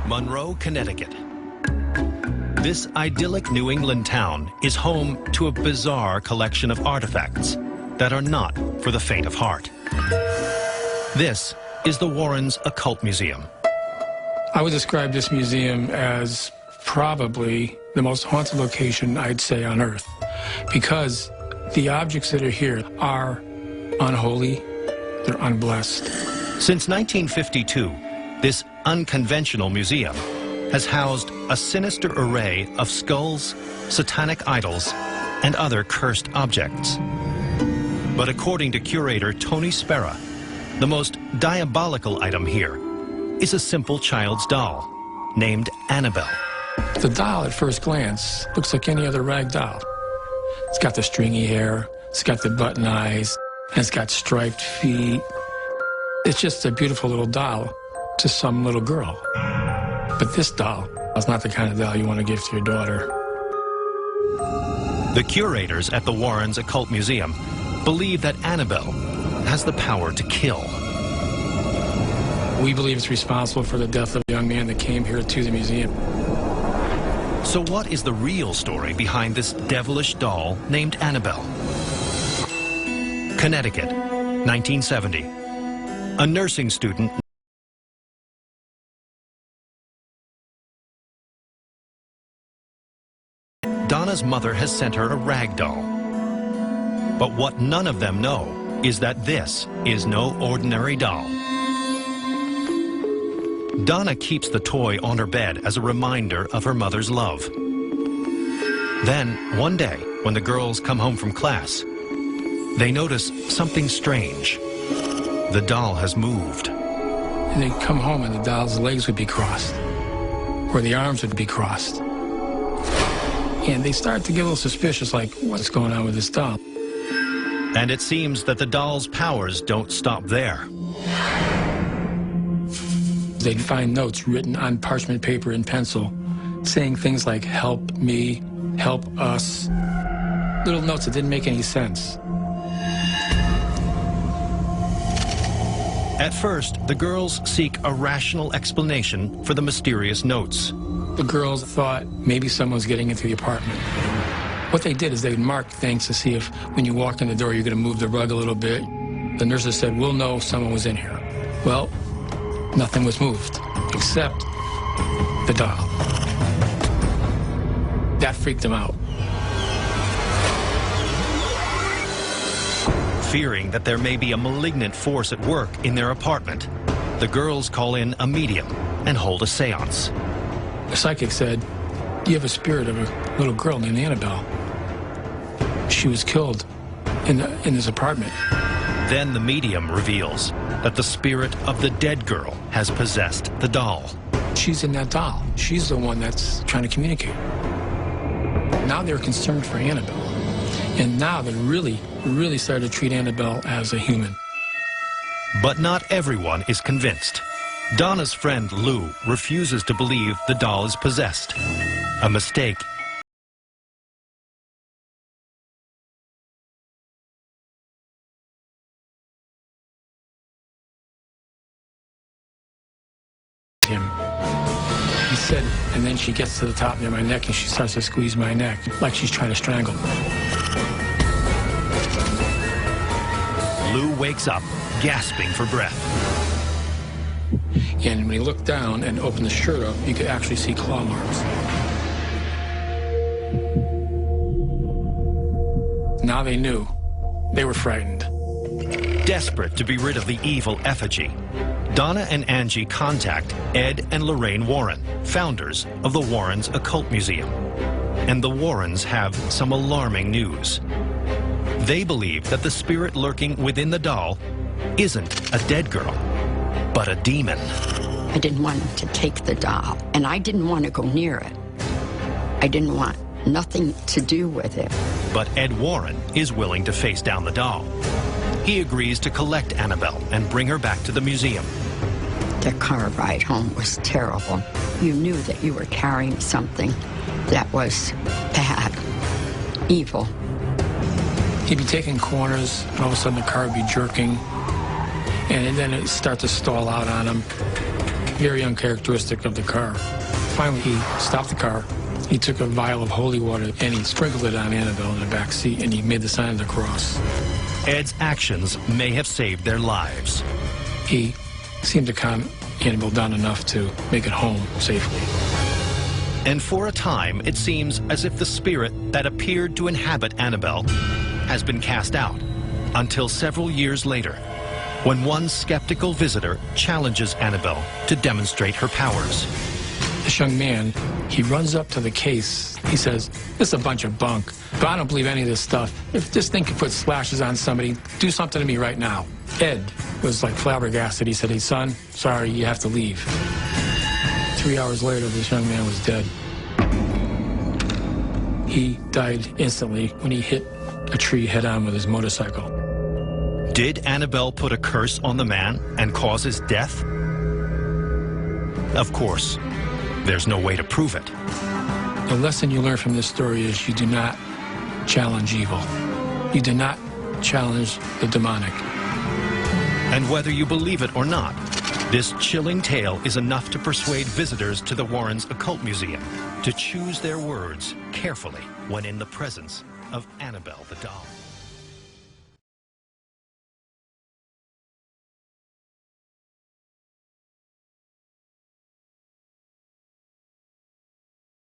Monroe, Connecticut. This idyllic New England town is home to a bizarre collection of artifacts that are not for the faint of heart. This is the Warrens Occult Museum. I would describe this museum as probably the most haunted location, I'd say, on Earth, because the objects that are here are unholy, they're unblessed. Since 1952, this unconventional museum has housed a sinister array of skulls, satanic idols, and other cursed objects. But according to curator Tony Spera, the most diabolical item here is a simple child's doll named Anabelle. The doll, at first glance, looks like any other rag doll. It's got the stringy hair, it's got the button eyes, and it's got striped feet. It's just a beautiful little doll to some little girl. But this doll is not the kind of doll you want to give to your daughter. The curators at the Warrens Occult Museum believe that Anabelle has the power to kill. We believe it's responsible for the death of a young man that came here to the museum. So what is the real story behind this devilish doll named Anabelle? Connecticut, 1970. A nursing student Donna's mother has sent her a rag doll. But what none of them know is that this is no ordinary doll. Donna keeps the toy on her bed as a reminder of her mother's love. Then, one day, when the girls come home from class, they notice something strange. The doll has moved. And they'd come home and the doll's legs would be crossed, or the arms would be crossed. And they start to get a little suspicious, like, what's going on with this doll? And it seems that the doll's powers don't stop there. They'd find notes written on parchment paper and pencil saying things like, help me, help us. Little notes that didn't make any sense. At first, the girls seek a rational explanation for the mysterious notes. The girls thought maybe someone's getting into the apartment. What they did is they would mark things to see if when you walk in the door, you're going to move the rug a little bit. The nurses said, we'll know someone was in here. Well, nothing was moved, except the doll. That freaked them out. Fearing that there may be a malignant force at work in their apartment, the girls call in a medium and hold a seance. The psychic said, you have a spirit of a little girl named Anabelle. She was killed in this apartment. Then the medium reveals that the spirit of the dead girl has possessed the doll. She's in that doll. She's the one that's trying to communicate. Now they're concerned for Anabelle. And now they really started to treat Anabelle as a human. But not everyone is convinced. Donna's friend Lou refuses to believe the doll is possessed. A mistake. He said, and then she gets to the top near my neck and she starts to squeeze my neck like she's trying to strangle me. Lou wakes up, gasping for breath. And when he looked down and opened the shirt up, you could actually see claw marks. Now they knew. They were frightened. Desperate to be rid of the evil effigy, Donna and Angie contact Ed and Lorraine Warren, founders of the Warrens Occult Museum. And the Warrens have some alarming news. They believe that the spirit lurking within the doll isn't a dead girl, but a demon. I didn't want him to take the doll, and I didn't want to go near it. I didn't want nothing to do with it. But Ed Warren is willing to face down the doll. He agrees to collect Anabelle and bring her back to the museum. The car ride home was terrible. You knew that you were carrying something that was bad, evil. He'd be taking corners, and all of a sudden the car would be jerking, and then it'd start to stall out on him. very uncharacteristic of the car. Finally, he stopped the car. He took a vial of holy water and he sprinkled it on Anabelle in the back seat, and he made the sign of the cross. Ed's actions may have saved their lives. He seemed to calm Anabelle down enough to make it home safely. And for a time, it seems as if the spirit that appeared to inhabit Anabelle has been cast out, until several years later, when one skeptical visitor challenges Anabelle to demonstrate her powers. This young man, he runs up to the case. He says, "This is a bunch of bunk, but I don't believe any of this stuff. If this thing can put slashes on somebody, do something to me right now." Ed was like flabbergasted. He said, "Hey, son, sorry, you have to leave." 3 hours later, this young man was dead. He died instantly when he hit a tree head-on with his motorcycle. Did Anabelle put a curse on the man and cause his death? Of course, there's no way to prove it. The lesson you learn from this story is you do not challenge evil. You do not challenge the demonic. And whether you believe it or not, this chilling tale is enough to persuade visitors to the Warrens Occult Museum to choose their words carefully when in the presence of Anabelle the doll.